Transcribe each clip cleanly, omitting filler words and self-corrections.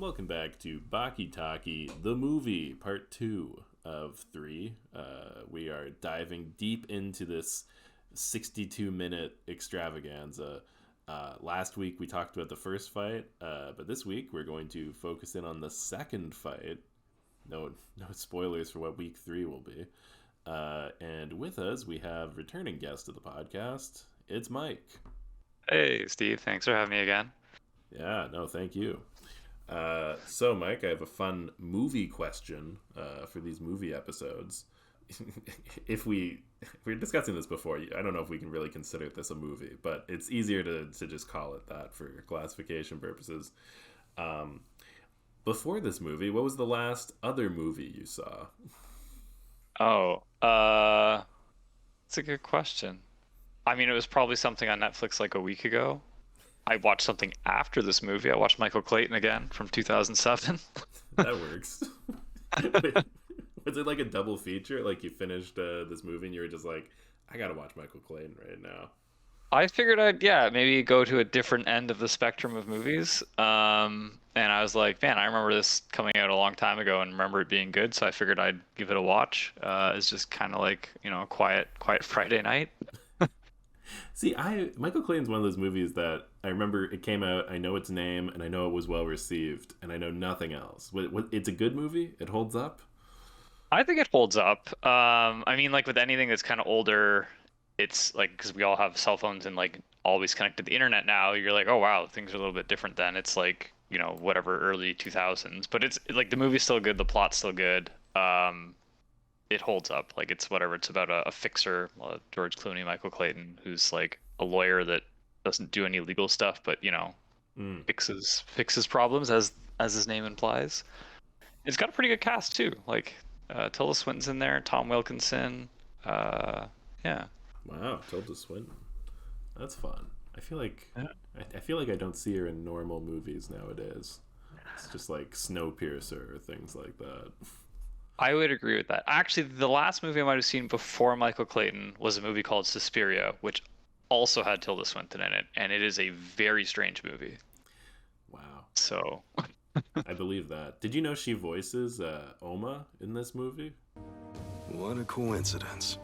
welcome back to Baki Taki, the movie, part 2 of 3. We are diving deep into this 62-minute extravaganza. Last week we talked about the first fight, but this week we're going to focus in on the second fight. No spoilers for what week 3 will be. And with us we have returning guest of the podcast. It's Mike. Hey, Steve. Thanks for having me again. Yeah, no, thank you. So, Mike, I have a fun movie question for these movie episodes. If we were discussing this before, I don't know if we can really consider this a movie, but it's easier to just call it that for classification purposes. Before this movie, what was the last other movie you saw? Oh, that's a good question. I mean, it was probably something on Netflix like a week ago. I watched something after this movie. I watched Michael Clayton again from 2007. That works. Was it like a double feature? Like you finished this movie and you were just like, I gotta watch Michael Clayton right now. I figured maybe go to a different end of the spectrum of movies. And I was like, man, I remember this coming out a long time ago and remember it being good. So I figured I'd give it a watch. It's just kind of like, a quiet Friday night. See, Michael Clayton's one of those movies that I remember it came out, I know its name, and I know it was well received, and I know nothing else. It's a good movie? It holds up? I think it holds up. I mean, like with anything that's kind of older, it's like, because we all have cell phones and like always connected to the internet now, you're like, oh wow, things are a little bit different then. It's like, whatever, early 2000s. But it's like the movie's still good, the plot's still good. It holds up. Like it's whatever. It's about a fixer, George Clooney, Michael Clayton, who's like a lawyer that doesn't do any legal stuff, but fixes problems as his name implies. It's got a pretty good cast too. Like Tilda Swinton's in there, Tom Wilkinson. Yeah. Wow, Tilda Swinton. That's fun. I feel like I don't see her in normal movies nowadays. It's just like Snowpiercer or things like that. I would agree with that. Actually, the last movie I might have seen before Michael Clayton was a movie called Suspiria, which also had Tilda Swinton in it, and it is a very strange movie. Wow. So, I believe that. Did you know she voices Oma in this movie? What a coincidence.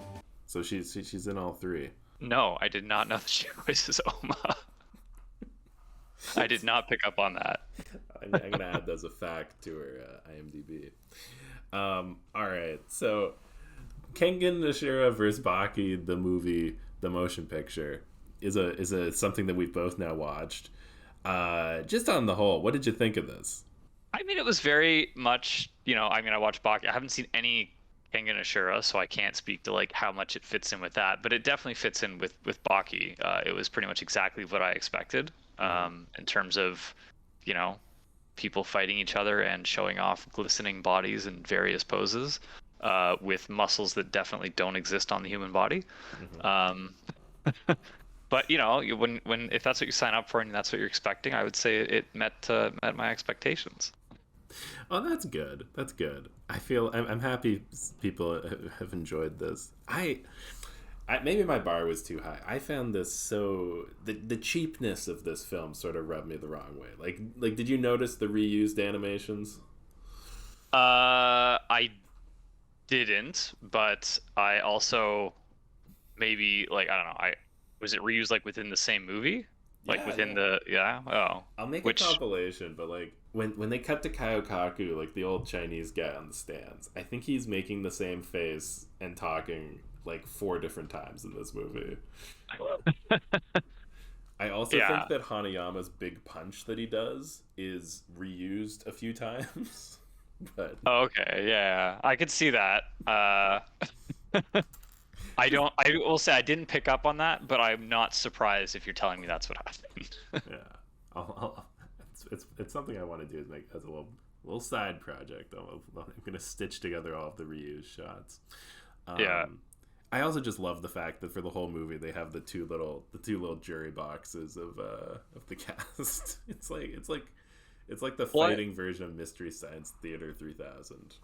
So she's in all 3. No, I did not know that she voices Oma. I did not pick up on that. I'm going to add that as a fact to her IMDb. All right, so Kengan Nishira versus Baki, the movie, the motion picture, is a something that we've both now watched. Just on the whole, what did you think of this? I mean, it was very much, I watched Baki. I haven't seen any Kengan Ashura, so I can't speak to like how much it fits in with that, but it definitely fits in with Baki. It was pretty much exactly what I expected in terms of, people fighting each other and showing off glistening bodies in various poses with muscles that definitely don't exist on the human body. Mm-hmm. But when if that's what you sign up for and that's what you're expecting, I would say it met my expectations. Oh, that's good. That's good. I feel I'm happy people have enjoyed this. I maybe my bar was too high. I found this so the cheapness of this film sort of rubbed me the wrong way. Like did you notice the reused animations? I didn't, but I also maybe like I don't know. Was it reused like within the same movie? Like within the oh. I'll make a compilation, but like when they cut to Kaiokaku, like the old Chinese guy on the stands, I think he's making the same face and talking like 4 different times in this movie. I also think that Hanayama's big punch that he does is reused a few times. But okay, yeah, I could see that. I will say I didn't pick up on that, but I'm not surprised if you're telling me that's what happened. Yeah, it's something I want to do is make as a little side project. I'm gonna stitch together all of the reused shots. Yeah. I also just love the fact that for the whole movie they have the two little jury boxes of the cast. It's like the fighting version of Mystery Science Theater 3000.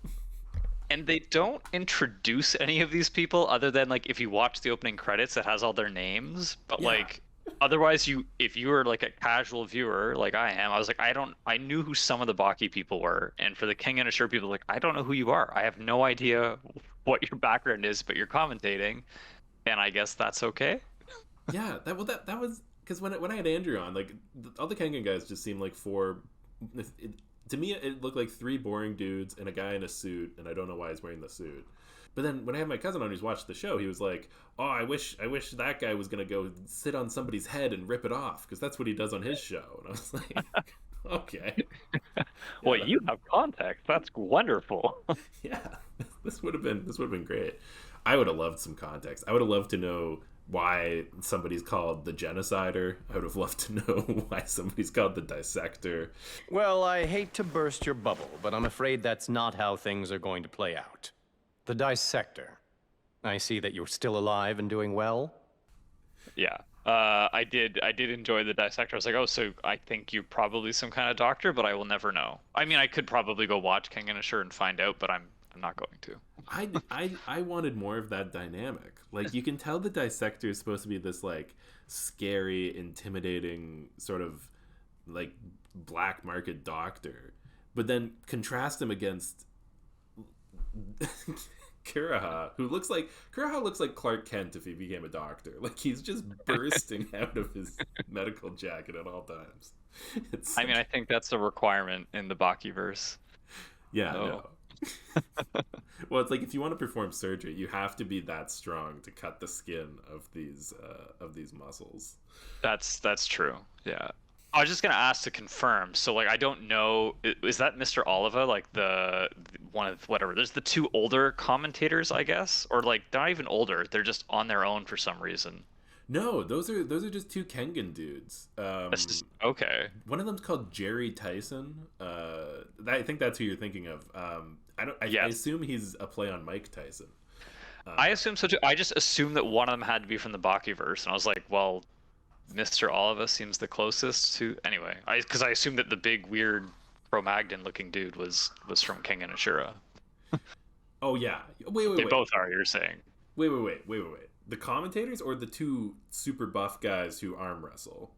And they don't introduce any of these people other than like if you watch the opening credits, it has all their names. But like otherwise, if you were like a casual viewer like I am, I was like, I knew who some of the Baki people were, and for the King and Ashur people, like, I don't know who you are. I have no idea what your background is, but you're commentating, and I guess that's okay. Yeah, that was because when I had Andrew on, like all the Kengan guys just seemed like to me it looked like three boring dudes and a guy in a suit, and I don't know why he's wearing the suit. But then when I had my cousin on who's watched the show, he was like, "Oh, I wish that guy was gonna go sit on somebody's head and rip it off because that's what he does on his show." And I was like, "Okay." Well, Yeah, you have context. That's wonderful. yeah, this would have been great. I would have loved some context. I would have loved to know why somebody's called the genocider. I would have loved to know why somebody's called the dissector. Well, I hate to burst your bubble, but I'm afraid that's not how things are going to play out. The dissector. I see that you're still alive and doing well. Yeah. I did enjoy the dissector. I was like, oh, so I think you're probably some kind of doctor, but I will never know. I mean, I could probably go watch King and Ashur and find out, but I'm not going to. I wanted more of that dynamic. Like, you can tell the dissector is supposed to be this like scary, intimidating sort of like black market doctor, but then contrast him against Kuraha, who looks like Clark Kent if he became a doctor. Like, he's just bursting out of his medical jacket at all times. I mean, I think that's a requirement in the Baki verse. Yeah, no. Well, it's like if you want to perform surgery, you have to be that strong to cut the skin of these muscles. That's true. Yeah. I was just gonna ask to confirm. So, like, I don't know. Is that Mr. Oliva, like the one of whatever? There's the two older commentators, I guess, or like they're not even older. They're just on their own for some reason. No, those are just two Kengan dudes. Okay. One of them's called Jerry Tyson. I think that's who you're thinking of. I assume he's a play on Mike Tyson. I assume so too. I just assumed that one of them had to be from the Baki verse, and I was like, well, Mr. Oliva seems the closest to. Anyway, because I assumed that the big weird Cro-Magnon looking dude was from King and Ashura. Oh yeah, wait. They both are. You're saying? Wait. The commentators or the two super buff guys who arm wrestle?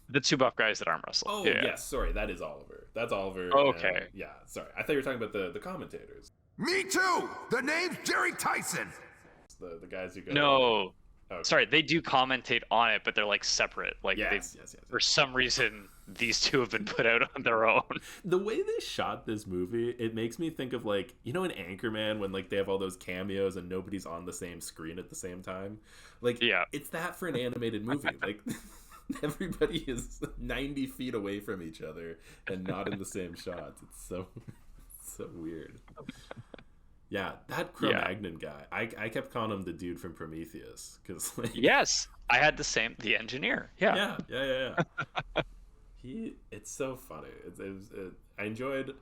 The two buff guys that arm wrestle. Oh, yeah. yes. Sorry, that is Oliver. That's Oliver. Okay. Yeah, sorry. I thought you were talking about the commentators. Me too! The name's Jerry Tyson! The guys who go... No. Okay. Sorry, they do commentate on it, but they're like separate. Like, yes. For some reason, these two have been put out on their own. The way they shot this movie, it makes me think of, like, you know in Anchorman when, like, they have all those cameos and nobody's on the same screen at the same time? Like, yeah. It's that for an animated movie. Like... Everybody is 90 feet away from each other and not in the same shots. It's so weird. Yeah, that Cro-Magnon guy. I kept calling him the dude from Prometheus because like, yes, I had the engineer. Yeah. It's so funny. I enjoyed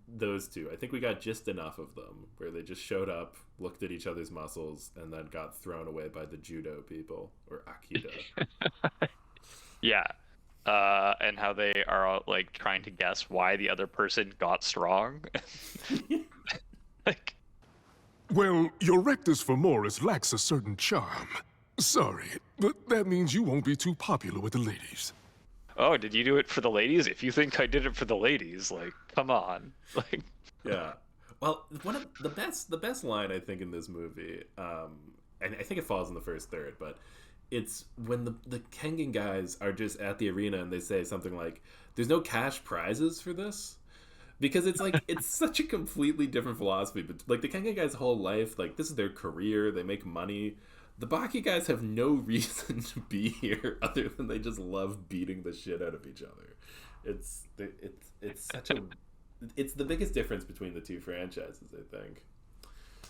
those two. I think we got just enough of them where they just showed up, looked at each other's muscles, and then got thrown away by the judo people, or Akita. Yeah. And how they are like trying to guess why the other person got strong. Like, well, your rectus femoris lacks a certain charm. Sorry, but that means you won't be too popular with the ladies. Oh, did you do it for the ladies? If you think I did it for the ladies, like, come on. Like, yeah. Well, one of the best line I think in this movie, and I think it falls in the first third, but it's when the Kengan guys are just at the arena and they say something like, "There's no cash prizes for this," because it's like it's such a completely different philosophy. But like the Kengan guys' whole life, like this is their career, they make money. The Baki guys have no reason to be here other than they just love beating the shit out of each other. It's such a it's the biggest difference between the two franchises, I think.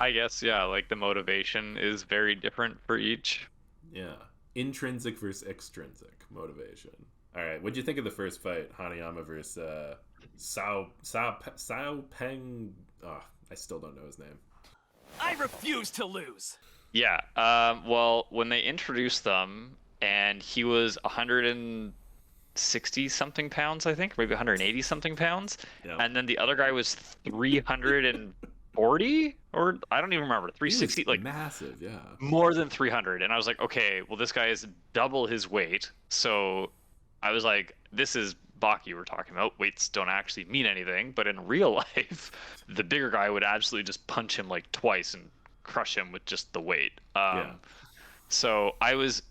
I guess, yeah, like the motivation is very different for each. Yeah. Intrinsic versus extrinsic motivation. All right, what'd you think of the first fight, Hanayama versus Sao Peng? Oh, I still don't know his name. I refuse to lose. Yeah. Well, when they introduced them, and he was 160 something pounds, I think, maybe 180 something pounds, and then the other guy was 340 or or I don't even remember, He was 360, like massive, yeah. more than 300. And I was like, okay, well, this guy is double his weight. So I was like, this is Baki we're talking about. Weights don't actually mean anything, but in real life, the bigger guy would absolutely just punch him like twice and crush him with just the weight. Yeah. So I was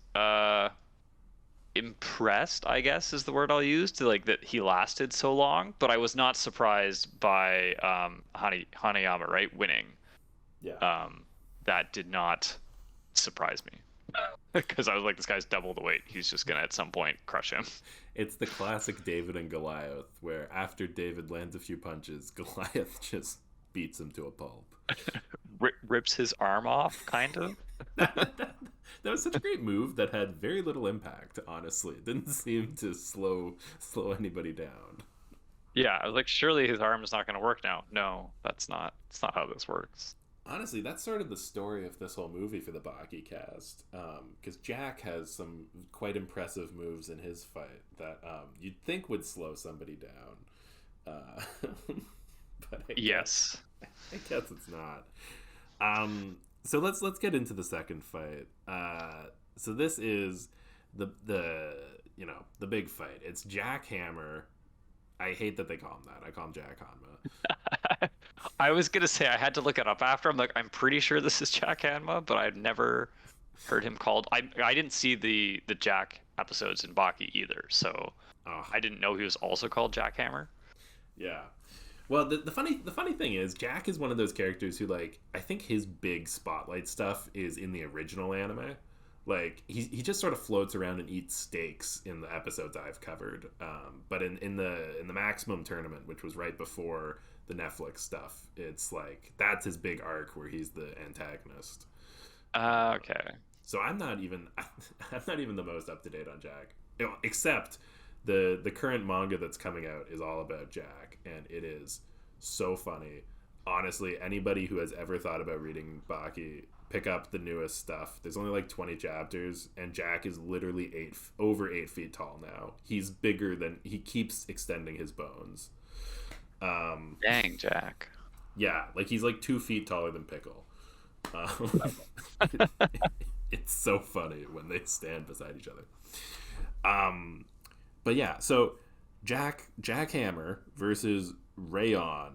impressed, I guess is the word I'll use, to like that he lasted so long, but I was not surprised by Hanayama, right, winning. Yeah. That did not surprise me. Because I was like, this guy's double the weight. He's just gonna at some point crush him. It's the classic David and Goliath, where after David lands a few punches, Goliath just beats him to a pulp. Rips his arm off, kind of. That was such a great move that had very little impact, honestly. It didn't seem to slow anybody down. Yeah, I was like, surely his arm is not going to work now. No, that's not how this works. Honestly, that's sort of the story of this whole movie for the Baki cast. Because Jack has some quite impressive moves in his fight that you'd think would slow somebody down. But I Yes. guess it's not. So let's get into the second fight. So this is the big fight. It's Jack Hammer. I hate that they call him that. I call him Jack Hanma. I was gonna say I had to look it up after. I'm like, I'm pretty sure this is Jack Hanma, but I've never heard him called. I didn't see the Jack episodes in Baki either, so I didn't know he was also called Jack Hammer. Yeah. Well, the funny thing is, Jack is one of those characters who, like, I think his big spotlight stuff is in the original anime. Like, he just sort of floats around and eats steaks in the episodes I've covered. But in the Maximum tournament, which was right before the Netflix stuff, it's like that's his big arc where he's the antagonist. Okay. So I'm not even the most up to date on Jack, except the current manga that's coming out is all about Jack, and it is so funny. Honestly, anybody who has ever thought about reading Baki, pick up the newest stuff. There's only like 20 chapters, and Jack is literally over 8 feet tall now. He's bigger than he keeps extending his bones. Dang, Jack. Yeah, like he's like 2 feet taller than Pickle. It's so funny when they stand beside each other. But yeah, so Jack Hammer versus Rayon.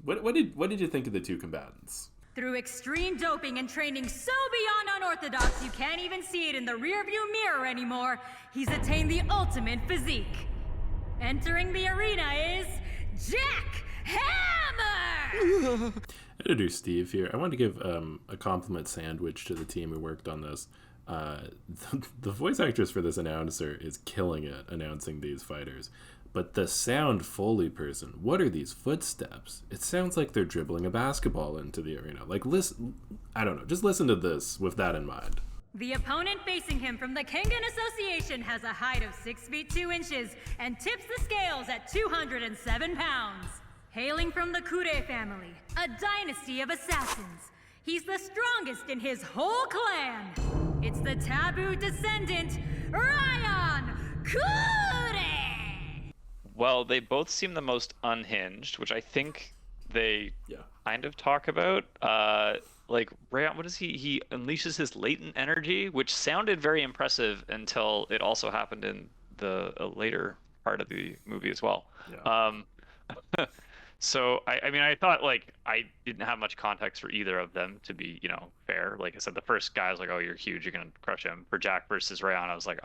What did you think of the two combatants? Through extreme doping and training so beyond unorthodox you can't even see it in the rearview mirror anymore, he's attained the ultimate physique. Entering the arena is Jack Hammer! Editor Steve here. I want to give a compliment sandwich to the team who worked on this. The voice actress for this announcer is killing it announcing these fighters. But the sound Foley person, what are these footsteps? It sounds like they're dribbling a basketball into the arena. Like, listen, I don't know, just listen to this with that in mind. The opponent facing him from the Kengan Association has a height of 6 feet 2 inches and tips the scales at 207 pounds. Hailing from the Kure family, a dynasty of assassins, he's the strongest in his whole clan. It's the taboo descendant, Rayon Kure! Well, they both seem the most unhinged, which I think they kind of talk about. Like, Rayon, what is he? He unleashes his latent energy, which sounded very impressive until it also happened in the later part of the movie as well. Yeah. So, I mean, I thought, like, I didn't have much context for either of them, to be, fair. Like I said, the first guy was like, oh, you're huge, you're going to crush him. For Jack versus Rayon, I was like,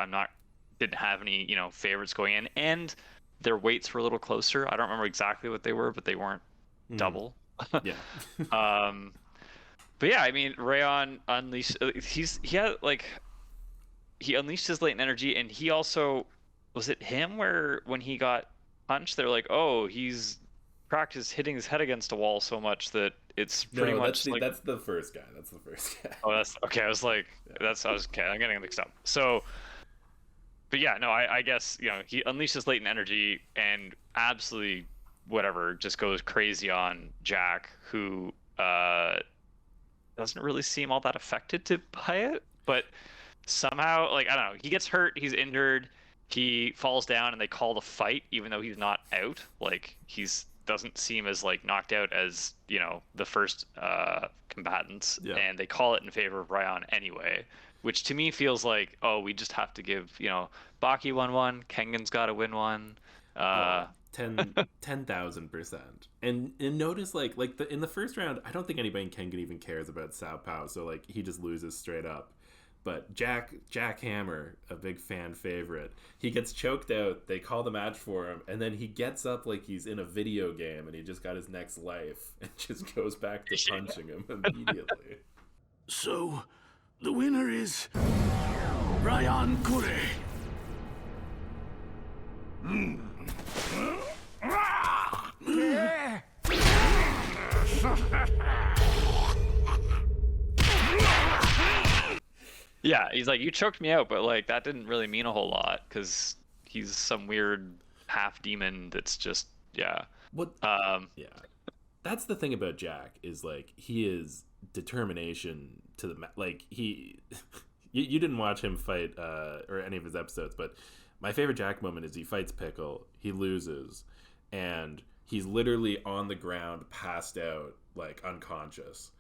didn't have any, favorites going in. And their weights were a little closer. I don't remember exactly what they were, but they weren't double. Yeah. But yeah, I mean, Rayon unleashed. He unleashed his latent energy, and he also was it him where when he got punched, they're like, oh, he's practiced hitting his head against a wall so much that it's pretty much that's the first guy. That's the first guy. Oh, that's okay. I was like, okay. I'm getting mixed up. So. But yeah, no, I guess, he unleashes latent energy and absolutely whatever, just goes crazy on Jack, who doesn't really seem all that affected by it. But somehow, like, I don't know, he gets hurt, he's injured, he falls down, and they call the fight, even though he's not out. Like, he's doesn't seem as like knocked out as, you know, the first combatants, Yeah. and they call it in favor of Ryan anyway, which to me feels like, oh, we just have to give, you know, Baki won one, Kengan's got to win one. 10,000%. And notice like in the first round, I don't think anybody in Kengan even cares about Sao Pao, so like he just loses straight up. But Jack Hammer, a big fan favorite, he gets choked out. They call the match for him, and then he gets up like he's in a video game and he just got his next life and just goes back to punching him immediately. So, the winner is Ryan Kure. Yeah, he's like, you choked me out, but like that didn't really mean a whole lot because he's some weird half demon that's just, yeah. What? Yeah, that's the thing about Jack is like he is determination to the like he. You didn't watch him fight or any of his episodes, but my favorite Jack moment is he fights Pickle, he loses, and he's literally on the ground, passed out, like unconscious,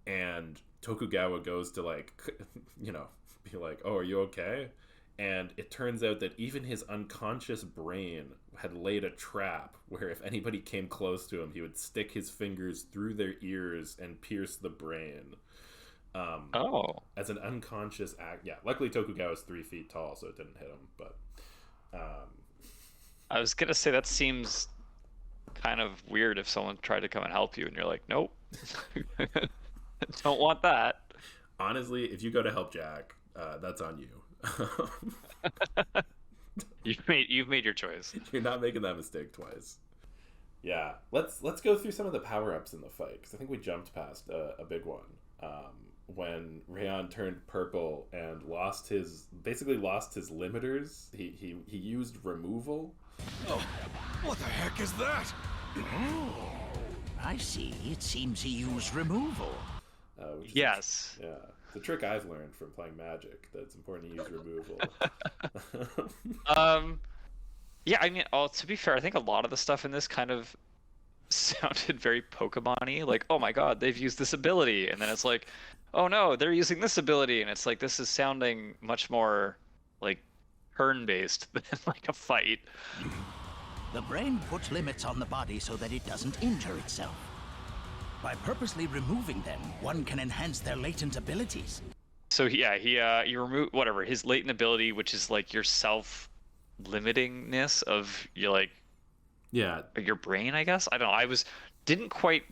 and Tokugawa goes to like, you know, be like, oh, are you okay? And it turns out that even his unconscious brain had laid a trap where if anybody came close to him, he would stick his fingers through their ears and pierce the brain. As an unconscious act. Yeah, luckily Tokugawa's 3 feet tall, so it didn't hit him. But I was gonna say that seems kind of weird if someone tried to come and help you and you're like, nope. Don't want that. Honestly, if you go to help Jack, that's on you. You've made your choice. You're not making that mistake twice. Yeah, let's go through some of the power-ups in the fight, because I think we jumped past a big one. When Rayon turned purple and basically lost his limiters, he used removal. Oh, what the heck is that? Oh, I see. It seems he used removal. Yes. Yeah. It's a trick I've learned from playing Magic, that it's important to use removal. Yeah, I mean, to be fair, I think a lot of the stuff in this kind of sounded very Pokemon-y. Like, oh my god, they've used this ability. And then it's like, oh no, they're using this ability. And it's like, this is sounding much more like turn-based than like a fight. The brain puts limits on the body so that it doesn't injure itself. By purposely removing them, one can enhance their latent abilities. So yeah, he remove whatever his latent ability, which is like your self-limitingness of your your brain, I guess. I don't know. Didn't quite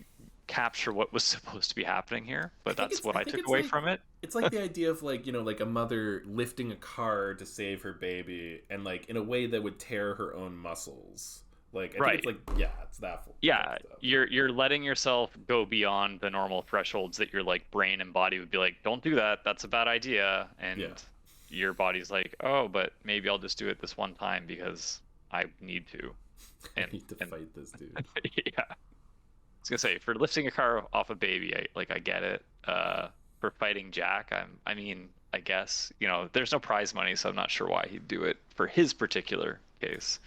capture what was supposed to be happening here, but that's what I took away from it. It's like the idea of like, you know, like a mother lifting a car to save her baby, and like in a way that would tear her own muscles. Like, I think it's like, yeah, it's that. Yeah, you're letting yourself go beyond the normal thresholds that your like brain and body would be like, don't do that, that's a bad idea. And your body's like, oh, but maybe I'll just do it this one time because I need to. And I need to fight this dude. Yeah. I was gonna say, for lifting a car off a baby, I get it. For fighting Jack, I mean, I guess, you know, there's no prize money, so I'm not sure why he'd do it for his particular case.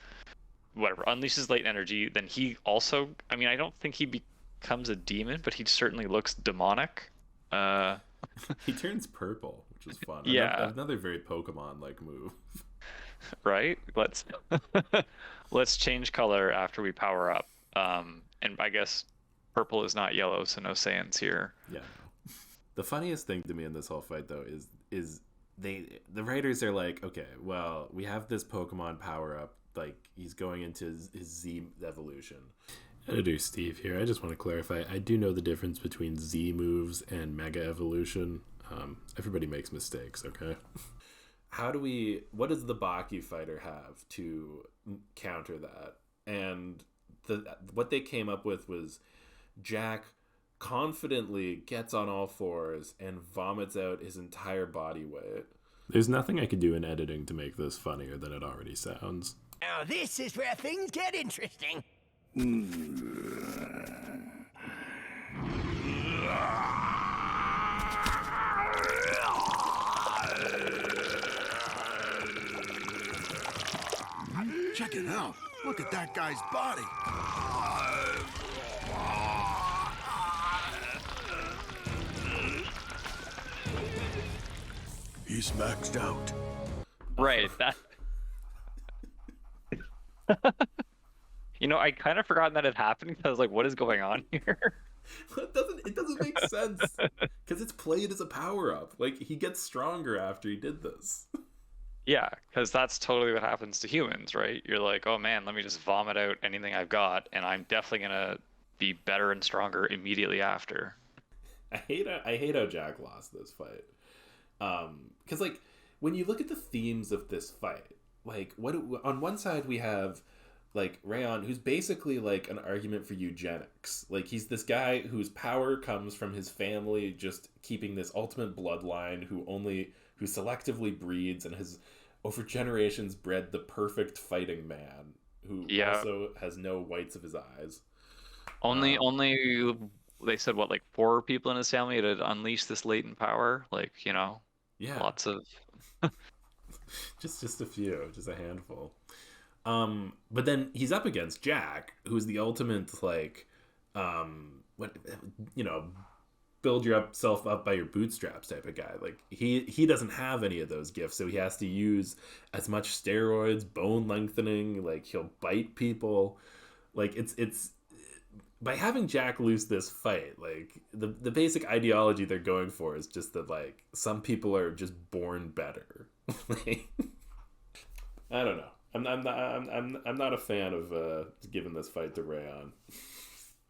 Whatever, unleashes latent energy, then he also, I mean, I don't think he becomes a demon, but he certainly looks demonic. He turns purple, which is fun. Yeah. Another very Pokemon-like move. Right? Let's change color after we power up. And I guess purple is not yellow, so no Saiyans here. Yeah. The funniest thing to me in this whole fight, though, is the writers are like, okay, well, we have this Pokemon power-up, like he's going into his Z evolution. Editor Steve here. I just want to clarify, I do know the difference between Z moves and Mega Evolution. Everybody makes mistakes, okay? What does the Baki fighter have to counter that? And what they came up with was Jack confidently gets on all fours and vomits out his entire body weight. There's nothing I could do in editing to make this funnier than it already sounds. Now this is where things get interesting. Check it out. Look at that guy's body. He's maxed out. Right. That. I kind of forgotten that it happened. I was like, what is going on here? It doesn't make sense because it's played as a power up. Like, he gets stronger after he did this. Yeah, because that's totally what happens to humans, right? You're like, oh man, let me just vomit out anything I've got, and I'm definitely gonna be better and stronger immediately after. I hate how Jack lost this fight. Because like when you look at the themes of this fight, like on one side we have like Rayon, who's basically like an argument for eugenics. Like, he's this guy whose power comes from his family just keeping this ultimate bloodline, who selectively breeds and has over generations bred the perfect fighting man who also has no whites of his eyes. Only they said what, like 4 people in his family had unleashed this latent power, like, lots of just a few, just a handful. But then he's up against Jack, who's the ultimate like build yourself up by your bootstraps type of guy. Like, he doesn't have any of those gifts, so he has to use as much steroids, bone lengthening, like he'll bite people. Like, it's by having Jack lose this fight, like the basic ideology they're going for is just that like some people are just born better. I don't know. I'm not a fan of giving this fight to Rayon.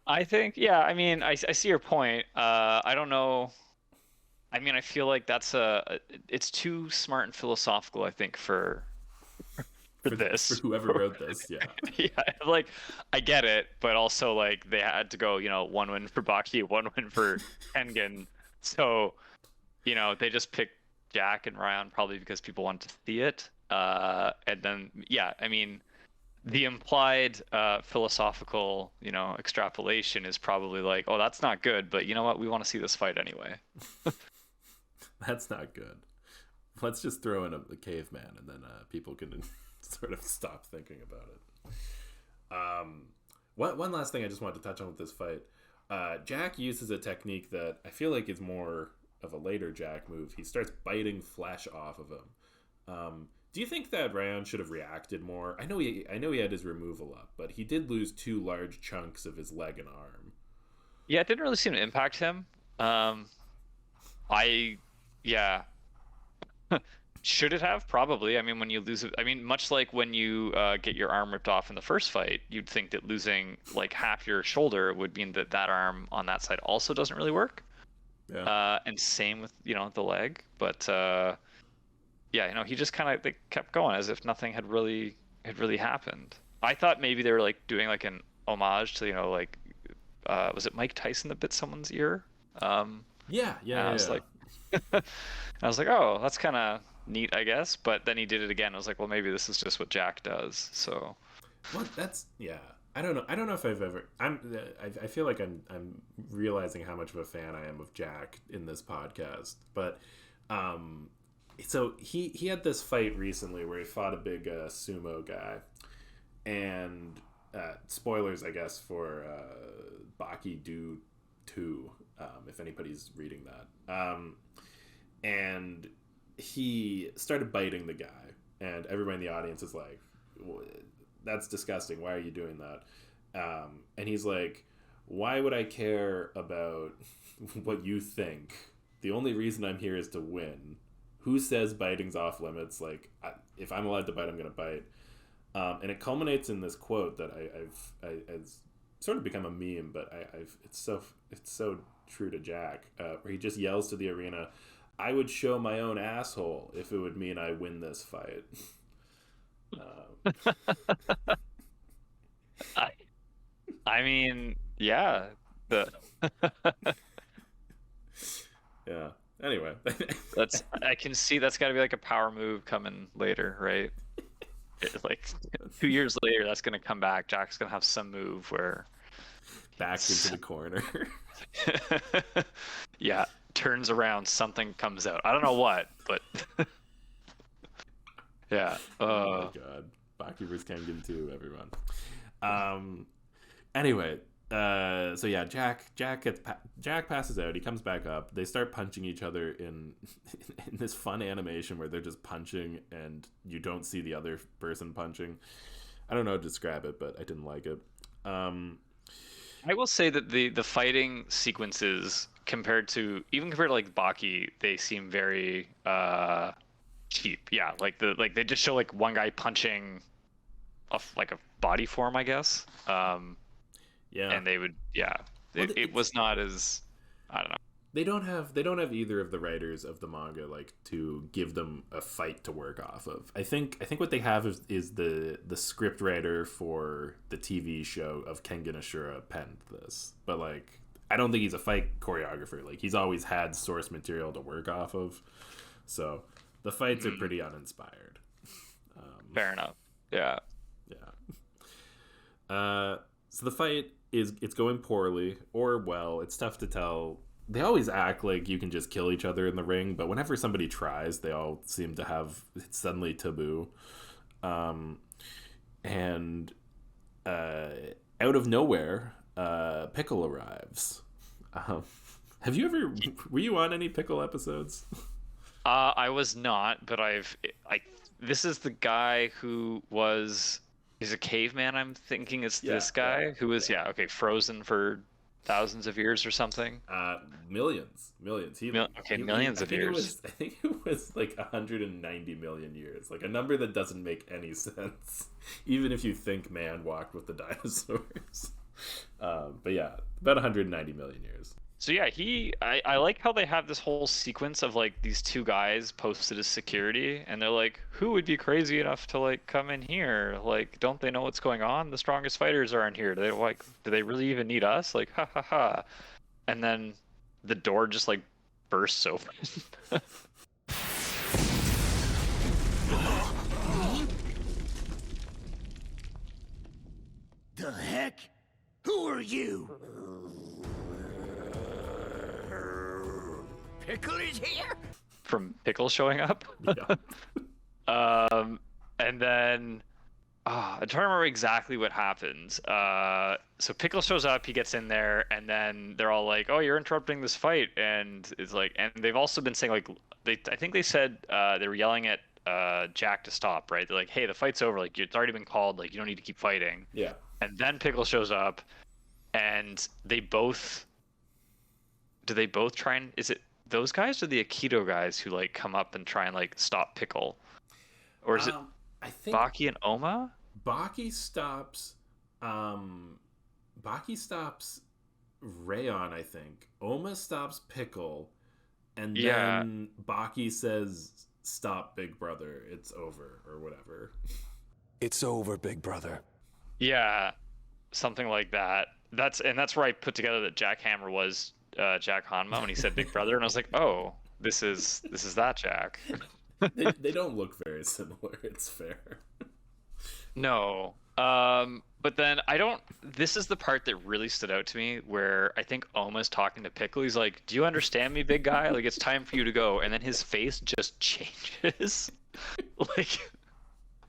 I think, yeah, I mean, I see your point. I don't know. I mean, I feel like it's too smart and philosophical, I think, for this. For whoever wrote this, yeah. Yeah, like, I get it, but also, like, they had to go, 1 win for Baki, 1 win for Kengan. So, they just picked Jack and Ryan probably because people wanted to see it. And then, yeah, I mean, the implied philosophical, extrapolation is probably like, oh, that's not good, but you know what? We want to see this fight anyway. That's not good. Let's just throw in a caveman, and then people can sort of stop thinking about it. One last thing I just wanted to touch on with this fight. Jack uses a technique that I feel like is more of a later Jack move. He starts biting flesh off of him. Do you think that Rayon should have reacted more? I know he had his removal up, but he did lose 2 large chunks of his leg and arm. Yeah, it didn't really seem to impact him. Should it have? Probably. I mean, when you lose it, I mean, much like when you get your arm ripped off in the first fight, you'd think that losing like half your shoulder would mean that arm on that side also doesn't really work. Yeah. And same with the leg, but yeah, he just kind of kept going as if nothing had really happened. I thought maybe they were like doing like an homage to was it Mike Tyson that bit someone's ear? Yeah. I was like, oh, that's kind of neat, I guess. But then he did it again. I was like, well, maybe this is just what Jack does. So, well, yeah. I don't know if I've ever. I feel like I'm realizing how much of a fan I am of Jack in this podcast. But so he had this fight recently where he fought a big sumo guy, and spoilers, I guess, for Baki Do 2, if anybody's reading that. And he started biting the guy, and everybody in the audience is like, that's disgusting, why are you doing that? And he's like, why would I care about what you think? The only reason I'm here is to win. Who says biting's off limits? Like, if I'm allowed to bite, I'm gonna bite. And it culminates in this quote that it's sort of become a meme, but it's so true to Jack, where he just yells to the arena, I would show my own asshole if it would mean I win this fight. I mean, yeah. Yeah. Anyway, I can see that's got to be like a power move coming later, right? Like 2 years later, that's gonna come back. Jack's gonna have some move where back into the corner. Yeah, turns around, something comes out. I don't know what, but yeah. Oh my god, Baki Vs Kengan 2, everyone. Anyway, So yeah, Jack passes out. He comes back up. They start punching each other in in this fun animation where they're just punching and you don't see the other person punching. I don't know how to describe it, but I didn't like it. I will say that the fighting sequences compared to like Baki, they seem very cheap. Yeah, like they just show like one guy punching like a body form, I guess. Yeah, and they would it was not as, I don't know. They don't have either of the writers of the manga like to give them a fight to work off of. I think what they have is the script writer for the TV show of Kengan Ashura penned this, but like I don't think he's a fight choreographer. Like he's always had source material to work off of, so the fights are pretty uninspired. Fair enough. Yeah. So the fight it's going poorly or well. It's tough to tell. They always act like you can just kill each other in the ring, but whenever somebody tries, they all seem to have it's suddenly taboo. And out of nowhere, Pickle arrives. Were you on any Pickle episodes? I was not, but this is the guy who he's a caveman. I'm thinking it's this guy who was frozen for thousands of years or something. Millions. Millions of years. I think it was like 190 million years, like a number that doesn't make any sense, even if you think man walked with the dinosaurs. But yeah, about 190 million years. So yeah, I like how they have this whole sequence of like these two guys posted as security, and they're like, who would be crazy enough to like come in here? Like, don't they know what's going on? The strongest fighters are in here. Do they really even need us? Like, ha ha ha. And then the door just like bursts open. The heck? Who are you? Pickle is here? From Pickle showing up. Yeah. And then I'm trying to remember exactly what happens. So Pickle shows up, he gets in there, and then they're all like, "Oh, you're interrupting this fight," and it's like, and they've also been saying like, I think they said they were yelling at Jack to stop, right? They're like, "Hey, the fight's over. Like, it's already been called. Like, you don't need to keep fighting." Yeah. And then Pickle shows up, and they both. Do they both try and is it those guys or the Aikido guys who like come up and try and like stop Pickle, or is it I think Baki and Oma? Baki stops Rayon, I think. Oma stops Pickle, and then Baki says, "Stop, Big Brother. It's over," or whatever. It's over, Big Brother. Yeah, something like that. That's where I put together that Jack Hammer was Jack Hanma when he said Big Brother, and I was like, oh, this is that Jack. they don't look very similar. It's fair. No. But then this is the part that really stood out to me, where I think Oma's talking to Pickle. He's like, "Do you understand me, big guy? Like, it's time for you to go." And then his face just changes. Like,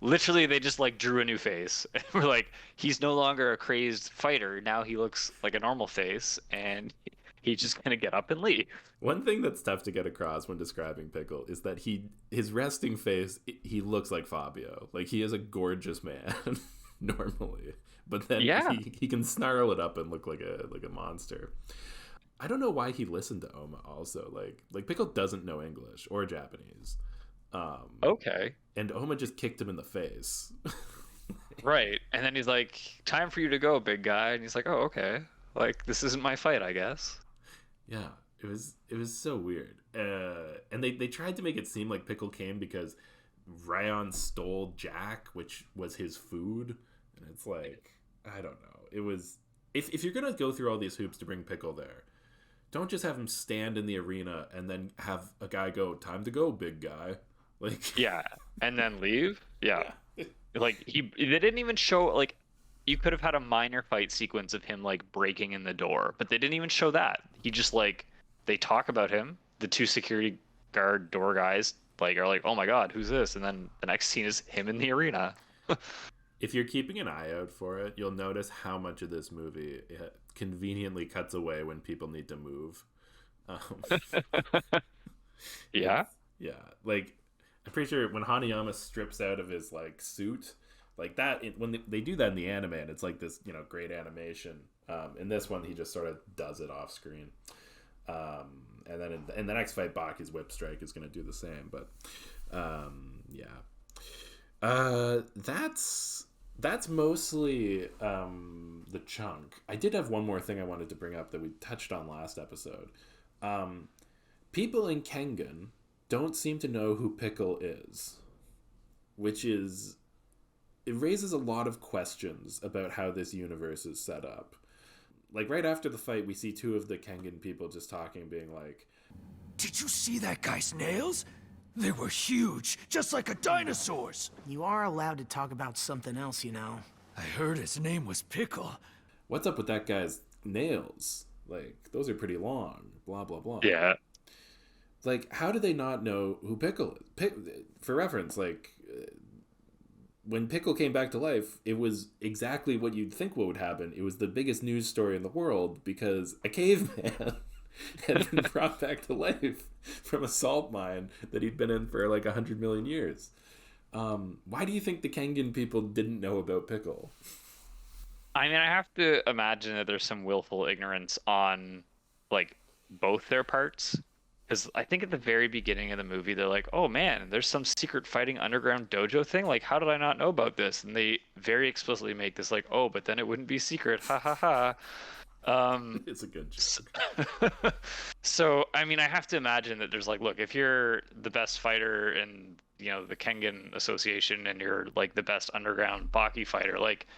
literally, they just like drew a new face. And we're like, he's no longer a crazed fighter. Now he looks like a normal face, and he's just gonna get up and leave. One thing that's tough to get across when describing Pickle is that his resting face, he looks like Fabio. Like, he is a gorgeous man normally, but then he can snarl it up and look like a monster. I don't know why he listened to Oma also. Like Pickle doesn't know English or Japanese. Okay. And Oma just kicked him in the face. Right. And then he's like, "Time for you to go, big guy." And he's like, "Oh, okay. Like, this isn't my fight, I guess." Yeah, it was so weird. And they tried to make it seem like Pickle came because Rayon stole Jack, which was his food. And it's like, I don't know. It was if you're gonna go through all these hoops to bring Pickle there, don't just have him stand in the arena and then have a guy go, "Time to go, big guy." Like, yeah, and then leave. Yeah. Like, they didn't even show, like, you could have had a minor fight sequence of him like breaking in the door, but they didn't even show that. He just like, they talk about him. The two security guard door guys like are like, "Oh my god, who's this?" And then the next scene is him in the arena. If you're keeping an eye out for it, you'll notice how much of this movie conveniently cuts away when people need to move. Um, Yeah. yeah, like I'm pretty sure when Hanayama strips out of his like suit, like that when they do that in the anime, and it's like this, you know, great animation. In this one, he just sort of does it off screen. And then in the next fight, Baki's whip strike is going to do the same. But that's mostly the chunk. I did have one more thing I wanted to bring up that we touched on last episode. People in Kengan don't seem to know who Pickle is, which is, it raises a lot of questions about how this universe is set up. Like right after the fight, we see two of the Kengan people just talking, being like, Did you see that guy's nails? They were huge, just like a dinosaur's. You are allowed to talk about something else, you know. I heard his name was Pickle. what's up with that guy's nails? Like, those are pretty long, blah, blah, blah. Yeah. Like, how do they not know who Pickle is? For reference, like, when Pickle came back to life, it was exactly what you'd think what would happen. It was the biggest news story in the world because a caveman had been brought back to life from a salt mine that he'd been in for like 100 million years. Why do you think the Kengan people didn't know about Pickle? I mean, I have to imagine that there's some willful ignorance on, like, both their parts. Because I think at the very beginning of the movie, they're like, oh man, there's some secret fighting underground dojo thing? Like, how did I not know about this? And they very explicitly make this like, oh, but then it wouldn't be secret. Ha ha ha. It's a good joke. So, I mean, I have to imagine that there's like, look, if you're the best fighter in, you know, the Kengan Association and you're like the best underground Baki fighter, like,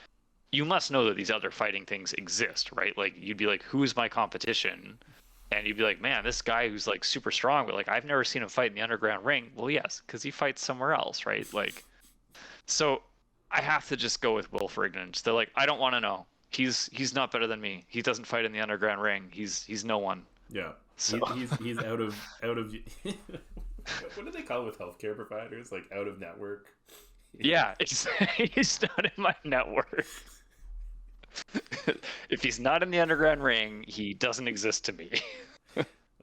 you must know that these other fighting things exist, right? Like, you'd be like, who's my competition? And you'd be like, man, this guy who's like super strong, but like I've never seen him fight in the underground ring. Well, yes, because he fights somewhere else, right? Like, so I have to just go with willful ignorance. They're like, I don't want to know. He's not better than me. He doesn't fight in the underground ring. He's no one. Yeah. So He's out of what do they call it with healthcare providers? Like out of network. Yeah, he's not in my network. If he's not in the underground ring, he doesn't exist to me.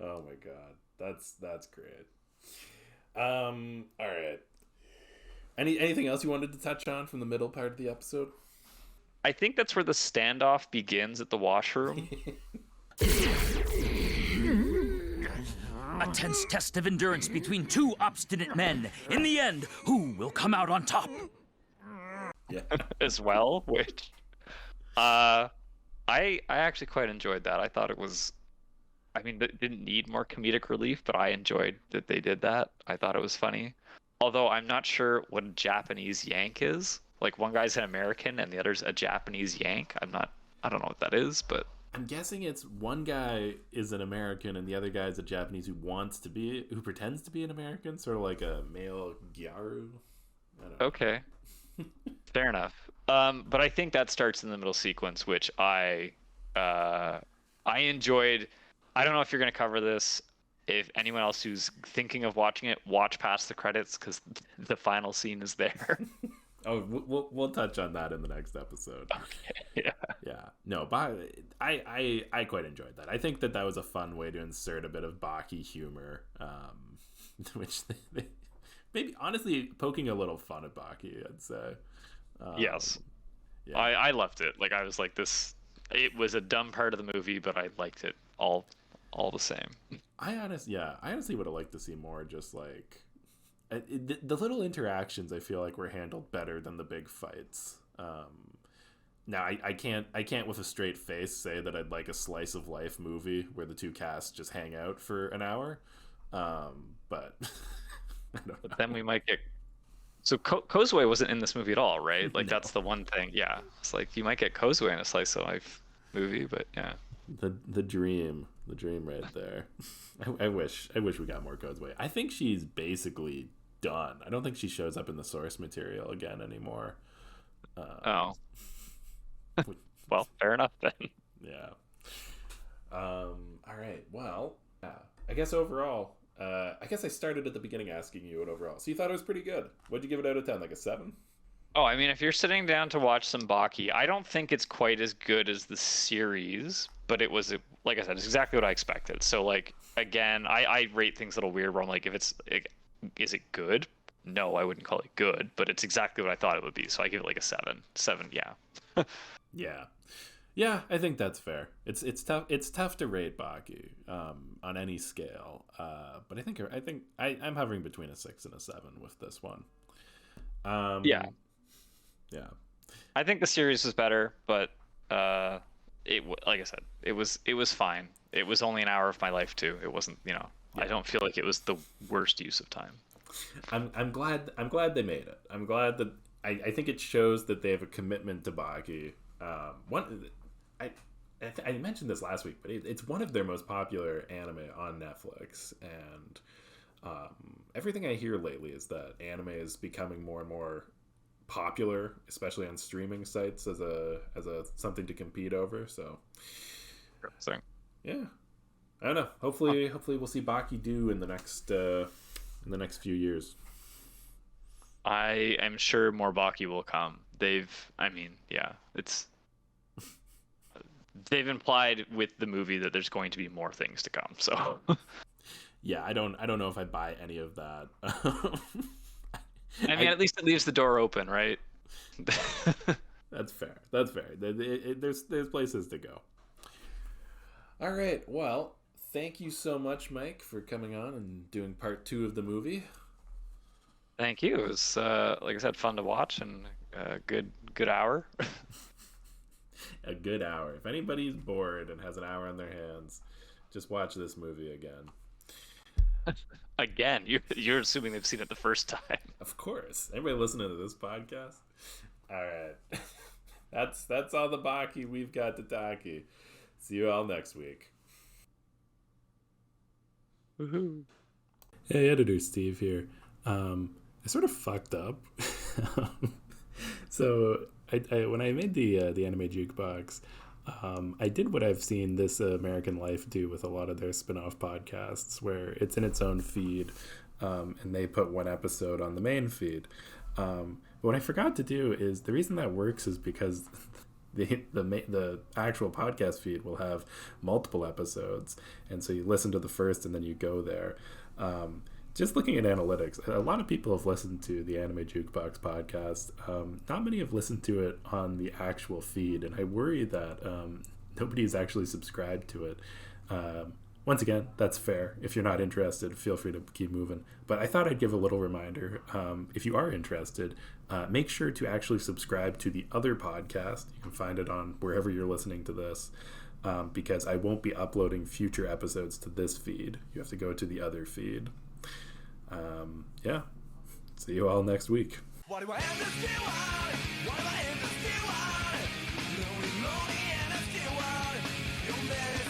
Oh my god, that's great. All right. Anything else you wanted to touch on from the middle part of the episode? I think that's where the standoff begins at the washroom. A tense test of endurance between two obstinate men. In the end, who will come out on top? Yeah. As well, which I actually quite enjoyed that. I thought it was, I mean, it didn't need more comedic relief, but I enjoyed that they did that. I thought it was funny. Although I'm not sure what a Japanese Yank is. Like, one guy's an American and the other's a Japanese Yank. I don't know what that is, but I'm guessing it's one guy is an American and the other guy is a Japanese who pretends to be an American, sort of like a male gyaru. I don't know. okay. Fair enough. But I think that starts in the middle sequence, which I enjoyed. I don't know if you're going to cover this. If anyone else who's thinking of watching it, watch past the credits because the final scene is there. Oh, we'll touch on that in the next episode. Okay. Yeah. No, I quite enjoyed that. I think that was a fun way to insert a bit of Baki humor, which they maybe honestly poking a little fun at Baki, I'd say. Yes. Yeah. I loved it. Like, I was like, it was a dumb part of the movie, but I liked it all the same. I honestly would have liked to see more just like the little interactions. I feel like were handled better than the big fights. Now I can't with a straight face say that I'd like a slice of life movie where the two casts just hang out for an hour. But I don't know. But then we might get. So Kozue wasn't in this movie at all, right? Like, No. that's the one thing. Yeah, it's like you might get Kozue in a slice of life movie, but yeah. The dream right there. I wish we got more Kozue. I think she's basically done. I don't think she shows up in the source material again anymore. Oh. Well, fair enough then. Yeah. All right. Well, yeah. I guess overall, I started at the beginning asking you what overall. So you thought it was pretty good. What'd you give it out of 10? Like a 7? Oh, I mean, if you're sitting down to watch some Baki, I don't think it's quite as good as the series, but it was, like I said, it's exactly what I expected. So, like, again, I rate things a little weird where I'm like, is it good? No, I wouldn't call it good, but it's exactly what I thought it would be. So I give it like a 7. 7, yeah. Yeah, I think that's fair. It's tough. It's tough to rate Baki on any scale. But I'm hovering between a 6 and a 7 with this one. Yeah. Yeah. I think the series was better, but like I said, it was fine. It was only an hour of my life too. It wasn't, I don't feel like it was the worst use of time. I'm glad they made it. I'm glad that I think it shows that they have a commitment to Baki. I mentioned this last week, but it's one of their most popular anime on Netflix, and everything I hear lately is that anime is becoming more and more popular, especially on streaming sites as a something to compete over. So yeah, I don't know. Hopefully we'll see Baki do in the next few years. I am sure more Baki will come. They've implied with the movie that there's going to be more things to come. So yeah, I don't know if I buy any of that. I mean, at least it leaves the door open, right? That's fair. There's places to go. All right. Well, thank you so much, Mike, for coming on and doing part 2 of the movie. Thank you. It was, like I said, fun to watch and a good hour. A good hour. If anybody's bored and has an hour on their hands, just watch this movie again. Again, you're assuming they've seen it the first time. Of course. Anybody listening to this podcast? All right. That's all the Baki we've got to talkie. See you all next week. Woohoo. Hey, editor Steve here. I sort of fucked up. So I when I made the anime jukebox, I did what I've seen This American Life do with a lot of their spin-off podcasts, where it's in its own feed, and they put one episode on the main feed. But what I forgot to do is, the reason that works is because the actual podcast feed will have multiple episodes, and so you listen to the first and then you go there. Just looking at analytics, a lot of people have listened to the Anime Jukebox podcast. Not many have listened to it on the actual feed, and I worry that nobody's actually subscribed to it. Once again, that's fair. If you're not interested, feel free to keep moving. But I thought I'd give a little reminder. If you are interested, make sure to actually subscribe to the other podcast. You can find it on wherever you're listening to this, because I won't be uploading future episodes to this feed. You have to go to the other feed. Yeah. See you all next week. What do I have to do? What do I have to do? Lonely and a steward.